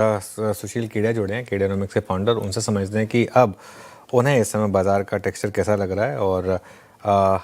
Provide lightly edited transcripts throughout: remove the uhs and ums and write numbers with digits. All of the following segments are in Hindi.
सुशील कीड़े जुड़े हैं कीड़ेनोमिक्स के फाउंडर। उनसे समझते हैं कि अब उन्हें इस समय बाजार का टेक्सचर कैसा लग रहा है और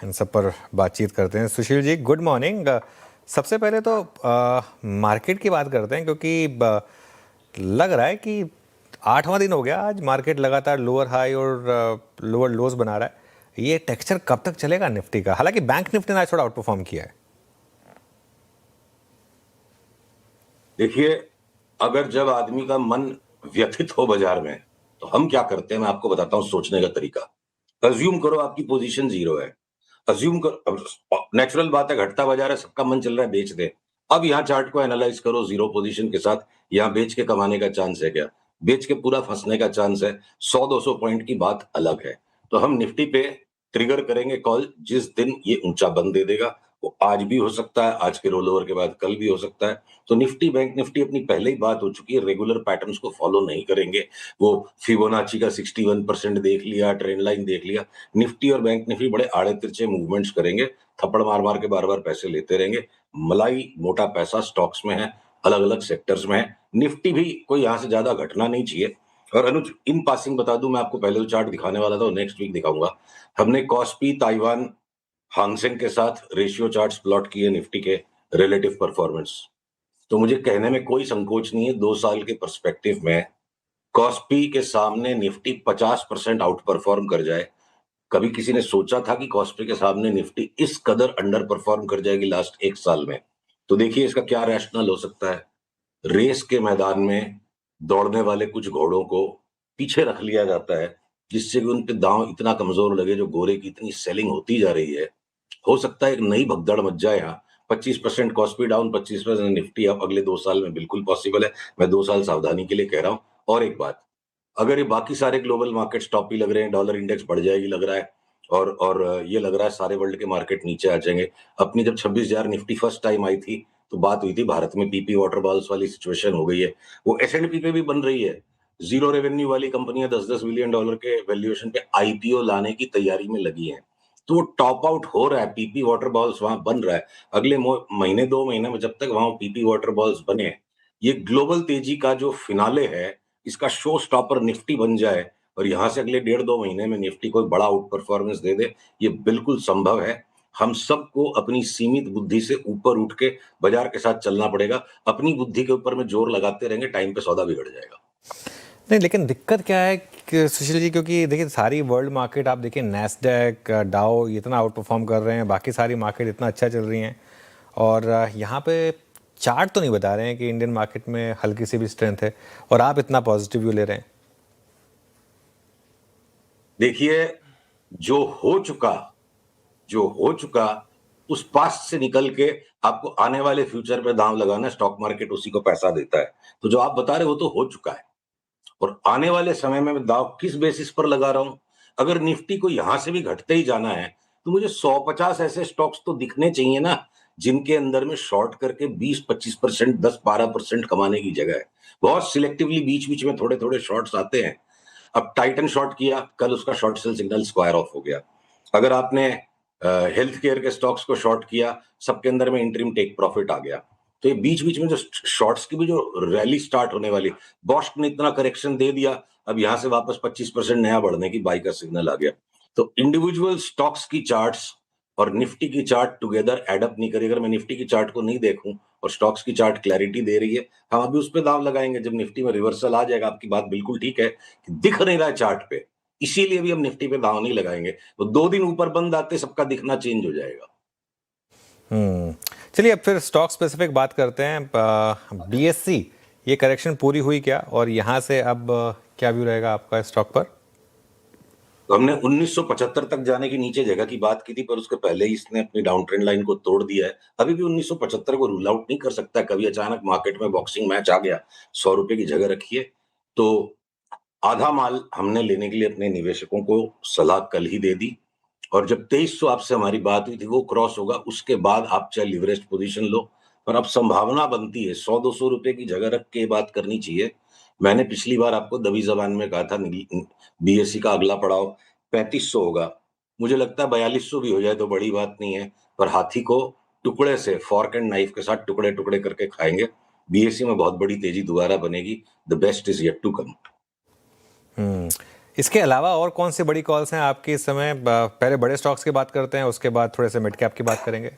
इन सब पर बातचीत करते हैं। Sushil ji, good morning. सबसे पहले तो मार्केट की बात करते हैं, क्योंकि लग रहा है कि 8वां दिन हो गया आज, मार्केट लगातार लोअर हाई और लोअर लोज बना रहा है। ये टेक्सचर कब तक चलेगा निफ्टी का? हालांकि बैंक निफ्टी ने आज थोड़ा आउट परफॉर्म किया है। देखिए, अगर जब आदमी का मन व्यथित हो बाजार में, तो हम क्या करते हैं मैं आपको बताता हूं सोचने का तरीका। अज्यूम करो आपकी पोजीशन 0 है। अज्यूम करो, नेचुरल बात है, घटता बाजार है, सबका मन चल रहा है बेच दे। अब यहाँ चार्ट को एनालाइज करो, 0 पोजीशन के साथ यहाँ बेच के कमाने का चांस है क्या? बेच के पूरा फंसने का चांस है। 100-200 पॉइंट की बात अलग है। तो हम निफ्टी पे ट्रिगर करेंगे कॉल जिस दिन ये ऊंचा बंद दे देगा। वो आज भी हो सकता है, आज के रोल ओवर के बाद कल भी हो सकता है। तो निफ्टी बैंक निफ्टी अपनी पहले ही बात हो चुकी है, रेगुलर पैटर्न्स को फॉलो नहीं करेंगे। वो फिबोनाची का 61% देख लिया, ट्रेंड लाइन देख लिया। निफ्टी और बैंक निफ्टी बड़े आड़े तिरछे मूवमेंट्स करेंगे, थप्पड़ मार मार के बार बार पैसे लेते रहेंगे। मलाई मोटा पैसा स्टॉक्स में है, अलग अलग सेक्टर्स में है। निफ्टी भी कोई यहाँ से ज्यादा घटना नहीं चाहिए। और अनुज, इन पासिंग बता दूं, मैं आपको पहले तो चार्ट दिखाने वाला था, नेक्स्ट वीक दिखाऊंगा। हमने कॉस्पी, ताइवान, हांगसेंग के साथ रेशियो चार्ट्स प्लॉट किए निफ्टी के रिलेटिव परफॉर्मेंस। तो मुझे कहने में कोई संकोच नहीं है, 2 साल के पर्सपेक्टिव में कॉस्पी के सामने निफ्टी 50% आउट परफॉर्म कर जाए। कभी किसी ने सोचा था कि कॉस्पी के सामने निफ्टी इस कदर अंडर परफॉर्म कर जाएगी लास्ट 1 साल में? तो देखिए इसका क्या रैशनल हो सकता है। रेस के मैदान में दौड़ने वाले कुछ घोड़ों को पीछे रख लिया जाता है, जिससे कि उन पे दांव इतना कमजोर लगे, जो गोरे की इतनी सेलिंग होती जा रही है। हो सकता है एक नई भगदड़ मच जाए यहाँ। 25% कॉस्पी डाउन, 25% निफ्टी अप अगले 2 साल में बिल्कुल पॉसिबल है। मैं 2 साल सावधानी के लिए कह रहा हूँ। और एक बात, अगर ये बाकी सारे ग्लोबल मार्केट्स टॉप ही लग रहे हैं, डॉलर इंडेक्स बढ़ जाएगी लग रहा है, और ये लग रहा है सारे वर्ल्ड के मार्केट नीचे आ जाएंगे। अपनी जब 26,000 निफ्टी फर्स्ट टाइम आई थी, तो बात हुई थी भारत में पीपी वाटर बॉल्स वाली सिचुएशन हो गई है। वो एसएनपी पे भी बन रही है। जीरो रेवेन्यू वाली कंपनियां $10-10 बिलियन के वैल्यूएशन पे आईपीओ लाने की तैयारी में लगी हैं। तो वो टॉप आउट हो रहा है, पीपी वाटर बॉल्स वहां बन रहा है। अगले महीने 2 महीने में जब तक वहां पीपी वाटर बॉल्स बने, ये ग्लोबल तेजी का जो फिनाले है, इसका शो स्टॉपर निफ्टी बन जाए, और यहां से अगले 1.5-2 महीने में निफ्टी कोई बड़ा आउट परफॉर्मेंस दे दे, ये बिल्कुल संभव है। हम सबको अपनी सीमित बुद्धि से ऊपर उठ के बाजार के साथ चलना पड़ेगा। अपनी बुद्धि के ऊपर में जोर लगाते रहेंगे, टाइम पे सौदा बिगड़ जाएगा। नहीं, लेकिन दिक्कत क्या है कि सुशील जी, क्योंकि देखिए सारी वर्ल्ड मार्केट आप देखिए, नैस्डैक, डाउ इतना आउट परफॉर्म कर रहे हैं, बाकी सारी मार्केट इतना अच्छा चल रही हैं, और यहाँ पे चार्ट तो नहीं बता रहे हैं कि इंडियन मार्केट में हल्की सी भी स्ट्रेंथ है, और आप इतना पॉजिटिव व्यू ले रहे हैं। देखिए, जो हो चुका जो हो चुका उस पास्ट से निकल के आपको आने वाले फ्यूचर पे दांव लगाना, स्टॉक मार्केट उसी को पैसा देता है। तो जो आप बता रहे हो वो तो हो चुका है, और आने वाले समय में मैं दांव किस बेसिस पर लगा रहा हूं? अगर निफ्टी को यहां से भी घटते ही जाना है, तो मुझे 150 ऐसे स्टॉक्स तो दिखने चाहिए ना, जिनके अंदर में शॉर्ट करके 20-25%, 10-12% कमाने की जगह है। बहुत सिलेक्टिवली बीच बीच में थोड़े थोड़े शॉर्ट्स आते हैं। अब टाइटन शॉर्ट किया, कल उसका short cell signal square of हो गया। अगर आपने हेल्थ केयर के स्टॉक्स को शॉर्ट किया, सबके अंदर में इंटरिम टेक प्रॉफिट आ गया। तो ये बीच बीच में जो शॉर्ट्स की भी जो रैली स्टार्ट होने वाली, बॉस्क ने इतना करेक्शन दे दिया, अब यहां से वापस 25% नया बढ़ने की बाई का सिग्नल आ गया। तो इंडिविजुअल स्टॉक्स की चार्ट्स और निफ्टी की चार्ट टुगेदर एडअप नहीं करेगी। अगर मैं निफ्टी की चार्ट को नहीं देखूं और स्टॉक्स की चार्ट क्लैरिटी दे रही है, हम अभी उस पर दाव लगाएंगे जब निफ्टी में रिवर्सल आ जाएगा। आपकी बात बिल्कुल ठीक है कि दिख नहीं रहा है चार्ट पे, इसीलिए भी हम निफ्टी पे दाव नहीं लगाएंगे। तो 2 दिन ऊपर बंद आते सबका दिखना चेंज हो जाएगा। चलिए, अब फिर स्टॉक स्पेसिफिक बात करते हैं। बीएससी, ये करेक्शन पूरी हुई क्या, और यहाँ से अब क्या व्यू रहेगा आपका स्टॉक पर? तो हमने 1975 तक जाने की नीचे जगह की बात की थी, पर उसके पहले ही इसने अपनी डाउन ट्रेंड लाइन को तोड़ दिया है। अभी भी 1975 को रूल आउट नहीं कर सकता। कभी अचानक मार्केट में बॉक्सिंग मैच आ गया, 100 रुपए की जगह रखिए। तो आधा माल हमने लेने के लिए अपने निवेशकों को सलाह कल ही दे दी, और जब 2300 आपसे हमारी बात हुई थी वो क्रॉस होगा, उसके बाद आप चाहे लिवरेज पोजीशन लो। पर अब संभावना बनती है 100-200 रुपए की जगह रख के बात करनी चाहिए। मैंने पिछली बार आपको दबी जबान में कहा था बीएससी का अगला पड़ाव 3500 होगा। मुझे लगता है 4200 भी हो जाए तो बड़ी बात नहीं है, पर हाथी को टुकड़े से, फॉर्क एंड नाइफ के साथ टुकड़े टुकड़े करके खाएंगे। बीएसई में बहुत बड़ी तेजी दोबारा बनेगी। The best is yet to come. इसके अलावा और कौन सी बड़ी कॉल्स हैं आपकी इस समय? पहले बड़े स्टॉक्स की बात करते हैं, उसके बाद थोड़े से मिड कैप की बात करेंगे।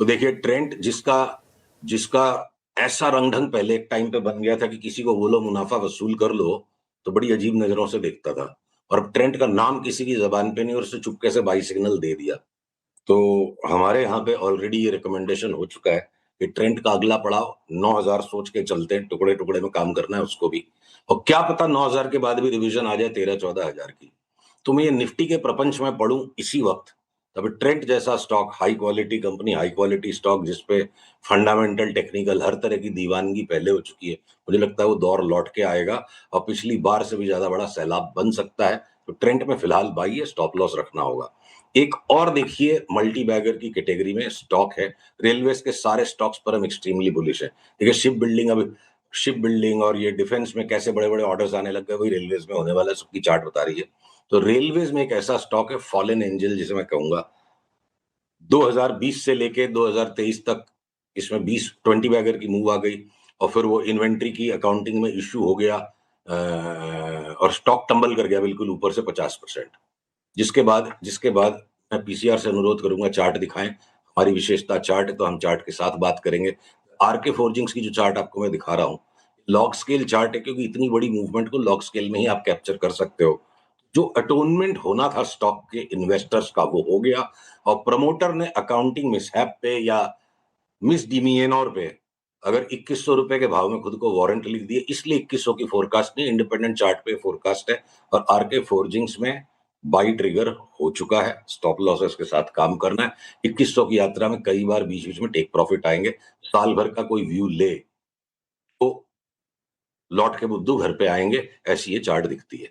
तो देखिए, ट्रेंड जिसका जिसका ऐसा रंग ढंग पहले एक टाइम पे बन गया था कि किसी को बोलो मुनाफा वसूल कर लो तो बड़ी अजीब नजरों से देखता था, और अब ट्रेंड का नाम किसी की जबान पे नहीं और उससे चुपके से बाई सिग्नल दे दिया। तो हमारे यहाँ पे ऑलरेडी ये रिकमेंडेशन हो चुका है कि ट्रेंड का अगला पड़ाव 9,000 सोच के चलते हैं, टुकड़े टुकड़े में काम करना है उसको भी, और क्या पता 9,000 के बाद भी रिवीजन आ जाए 13-14,000 की। तो मैं ये निफ्टी के प्रपंच में पढ़ूं इसी वक्त, तब ट्रेंट जैसा stock, high quality company, high quality stock जिसपे फंडामेंटल टेक्निकल हर तरह की दीवानगी पहले हो चुकी है, मुझे लगता है वो दौर लौट के आएगा और पिछली बार से भी ज्यादा बड़ा सैलाब बन सकता है। तो ट्रेंट में फिलहाल बाई है, स्टॉप लॉस रखना होगा। एक और देखिए मल्टी बैगर की कैटेगरी में स्टॉक है, रेलवेज के सारे स्टॉक्स पर हम एक्सट्रीमली बुलिश है। देखिए शिप बिल्डिंग और ये डिफेंस में कैसे बड़े बड़े ऑर्डर्स आने लग गए, वही रेलवेज में होने वाला है, सबकी चार्ट बता रही है। तो रेलवेज में एक ऐसा स्टॉक है फॉलन एंजल, जिसे मैं कहूंगा 2020 से लेके 2023 तक इसमें 20 बैगर की मूव आ गई, और फिर वो इन्वेंट्री की अकाउंटिंग में इश्यू हो गया और स्टॉक टंबल कर गया बिल्कुल ऊपर से 50%। जिसके बाद मैं पीसीआर से अनुरोध करूंगा चार्ट दिखाएं। हमारी विशेषता चार्ट है तो हम चार्ट के साथ बात करेंगे। आरके फोर्जिंग्स की जो चार्ट आपको मैं दिखा रहा हूं, लॉग स्केल चार्ट है, क्योंकि इतनी बड़ी मूवमेंट को लॉग स्केल में ही आप कैप्चर कर सकते हो। जो अटोनमेंट होना था स्टॉक के इन्वेस्टर्स का वो हो गया, और प्रमोटर ने अकाउंटिंग मिसहैप पे या मिस डिमिएनोर पे अगर 2100 रुपए के भाव में खुद को वारंट लिख दिए, इसलिए 2100 की फोरकास्ट नहीं, इंडिपेंडेंट चार्ट पे फोरकास्ट है। और आरके फोर्जिंग्स में बाई ट्रिगर हो चुका है, स्टॉप लॉसेस के साथ काम करना है। 2100 की यात्रा में कई बार बीच बीच में टेक प्रॉफिट आएंगे। साल भर का कोई व्यू ले तो लौट के बुद्धू घर पे आएंगे, ऐसी ये चार्ट दिखती है।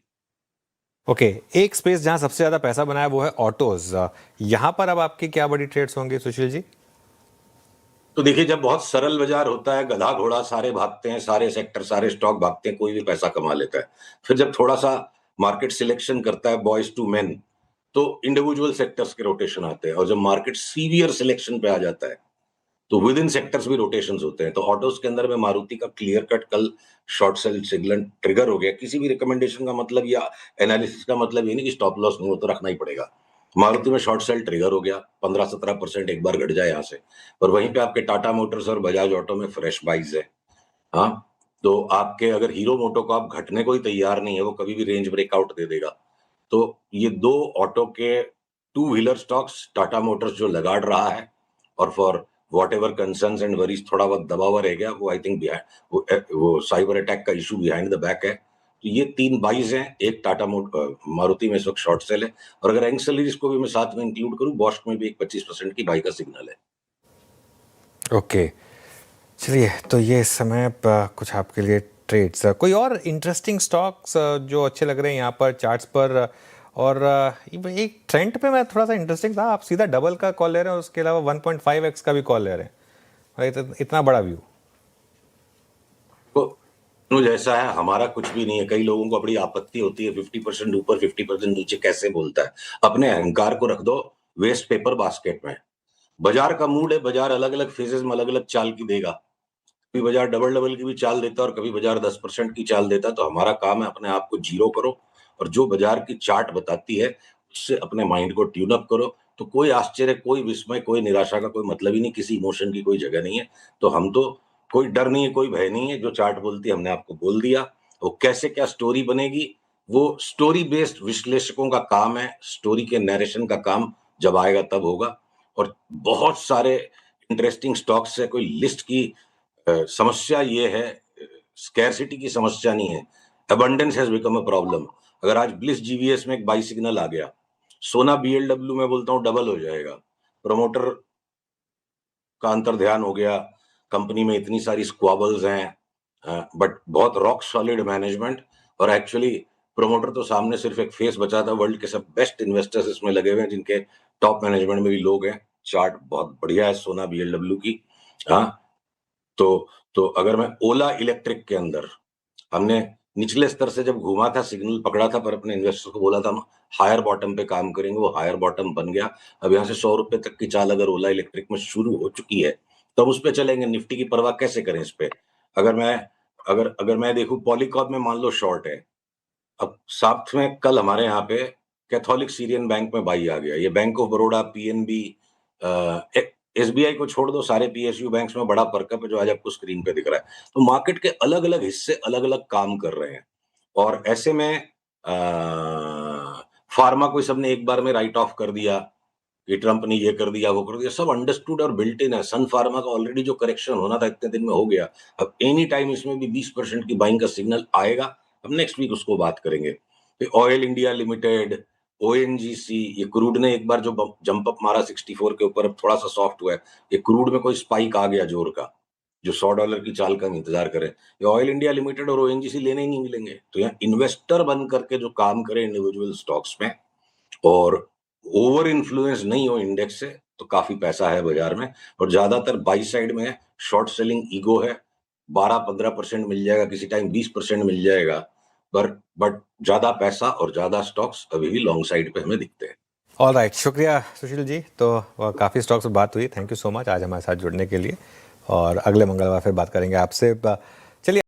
ओके, एक स्पेस जहां सबसे ज्यादा पैसा बना है वो है ऑटोज। यहां पर अब आपकी क्या बड़ी ट्रेड्स होंगी सुशील जी? तो देखिए, जब बहुत सरल बाजार होता है, गधा घोड़ा सारे भागते हैं, सारे सेक्टर सारे स्टॉक भागते हैं, कोई भी पैसा कमा लेता है। फिर जब थोड़ा सा मार्केट सिलेक्शन करता है बॉयज टू मेन, तो इंडिविजुअल सेक्टर्स के रोटेशन आते हैं, और जब मार्केट सीवियर सिलेक्शन पे आ जाता है तो विद इन सेक्टर्स भी रोटेशंस होते हैं। तो ऑटोज के अंदर में मारुति का क्लियर कट कल शॉर्ट सेल सिग्नल ट्रिगर हो गया। किसी भी रिकमेंडेशन का मतलब या एनालिसिस का मतलब ये नहीं कि स्टॉप लॉस नहीं हो तो रखना ही पड़ेगा। मारुति में शॉर्ट सेल ट्रिगर हो गया, 15-17% एक बार घट जाए यहाँ से। और वहीं पे आपके टाटा मोटर्स और बजाज ऑटो में फ्रेश बाइज है। हाँ, तो आपके अगर हीरो मोटो को आप घटने को ही तैयार नहीं है, वो कभी भी रेंज ब्रेकआउट दे देगा। तो ये दो ऑटो के two wheeler stocks, Tata Motors जो लगाड़ रहा है, और for what ever concerns and worries थोड़ा बहुत दबा हुआ रह गया, वो आई थिंक वो साइबर अटैक का इशू बिहाइंड द बैक है। तो ये 3 बाइज हैं, एक मारुति में इस वक्त शॉर्ट सेल है, और अगर एंसेलरीज को भी मैं साथ में इंक्लूड करूं, बॉश में भी एक 25% की बाई का सिग्नल है। ओके, चलिए, तो ये इस समय कुछ आपके लिए ट्रेड्स। कोई और इंटरेस्टिंग स्टॉक्स जो अच्छे लग रहे हैं यहाँ पर चार्ट्स पर? और एक ट्रेंड पे मैं थोड़ा सा इंटरेस्टिंग था, आप सीधा डबल का कॉल ले रहे हैं, उसके अलावा 1.5x का भी कॉल ले रहे हैं, और इतना बड़ा व्यू। तो जैसा है, हमारा कुछ भी नहीं है। कई लोगों को बड़ी आपत्ति होती है 50% ऊपर 50% नीचे कैसे बोलता है। अपने अहंकार को रख दो वेस्ट पेपर बास्केट में। बाजार का मूड है, बाजार अलग अलग फेजेस में अलग अलग चाल की देगा। कभी बाजार डबल डबल की भी चाल देता है और कभी बाजार 10% की चाल देता है। तो हमारा काम है अपने आप को जीरो करो, और जो बाजार की चार्ट बताती है उससे अपने माइंड को ट्यून अप करो। तो कोई आश्चर्य, कोई विस्मय, कोई निराशा का कोई मतलब ही नहीं, किसी इमोशन की कोई जगह नहीं है। तो हम तो, कोई डर नहीं है, कोई भय नहीं है। जो चार्ट बोलती है हमने आपको बोल दिया। वो कैसे क्या स्टोरी बनेगी, वो स्टोरी बेस्ड विश्लेषकों का काम है, स्टोरी के नरेशन का काम जब आएगा तब होगा। और बहुत सारे इंटरेस्टिंग स्टॉक्स है, कोई लिस्ट की समस्या ये है, स्कैरसिटी की समस्या नहीं है, abundance has become a problem. अगर आज ब्लिस जीवीएस में एक बाई सिग्नल आ गया, सोना बीएलडब्ल्यू में बोलता हूं डबल हो जाएगा। प्रमोटर का अंतर ध्यान हो गया, कंपनी में इतनी सारी स्क्वाबल्स हैं, बट बहुत रॉक सॉलिड मैनेजमेंट। और एक्चुअली प्रमोटर तो सामने सिर्फ एक फेस बचा था, वर्ल्ड के सब बेस्ट इन्वेस्टर्स इसमें लगे हुए हैं, जिनके टॉप मैनेजमेंट में भी लोग हैं। चार्ट बहुत बढ़िया है सोना बीएलडब्ल्यू की। हाँ, तो अगर मैं ओला इलेक्ट्रिक के अंदर, हमने निचले स्तर से जब घूमा था सिग्नल पकड़ा था, पर अपने इन्वेस्टर को बोला था हम हायर बॉटम पे काम करेंगे, वो हायर बॉटम बन गया। अब यहाँ से 100 रुपए तक की चाल अगर ओला इलेक्ट्रिक में शुरू हो चुकी है, तब उस पे चलेंगे। निफ्टी की परवाह कैसे करें इस पे? अगर मैं देखूं पॉलीकॉप में मान लो शॉर्ट है, अब साथ में कल हमारे यहाँ पे कैथोलिक सीरियन बैंक में बाई आ गया। ये bank of Baroda, PNB, SBI को छोड़ दो, सारे पीएसयू बैंक्स में बड़ा परकप है जो आज आपको स्क्रीन पे दिख रहा है। तो मार्केट के अलग अलग हिस्से अलग अलग काम कर रहे हैं, और ऐसे में फार्मा को सबने एक बार में राइट ऑफ कर दिया कि ट्रंप ने ये कर दिया वो कर दिया, सब अंडरस्टूड और बिल्ट इन है। सन फार्मा का ऑलरेडी जो करेक्शन होना था इतने दिन में हो गया। अब एनी टाइम इसमें भी 20% की बाइंग का सिग्नल आएगा। हम नेक्स्ट वीक उसको बात करेंगे। फिर ऑयल इंडिया लिमिटेड, ओएनजीसी, ये क्रूड ने एक बार जो जंप अप मारा 64 के ऊपर, अब थोड़ा सा सॉफ्ट हुआ है। ये क्रूड में कोई स्पाइक आ गया जोर का, जो $100 की चाल का हम इंतजार करें। ये ऑयल इंडिया लिमिटेड और ओएनजीसी लेने ही नहीं मिलेंगे। तो यहाँ इन्वेस्टर बन करके जो काम करे इंडिविजुअल स्टॉक्स में, और ओवर इन्फ्लुएंस नहीं हो इंडेक्स से, तो काफी पैसा है बाजार में। और ज्यादातर बाई साइड में है, शॉर्ट सेलिंग ईगो है। 12-15% मिल जाएगा, किसी टाइम 20% मिल जाएगा, पर बट ज्यादा पैसा और ज्यादा स्टॉक्स अभी भी लॉन्ग साइड पे हमें दिखते हैं। ऑल राइट, शुक्रिया सुशील जी। तो काफ़ी स्टॉक्स पर बात हुई, थैंक यू सो मच आज हमारे साथ जुड़ने के लिए, और अगले मंगलवार फिर बात करेंगे आपसे। चलिए।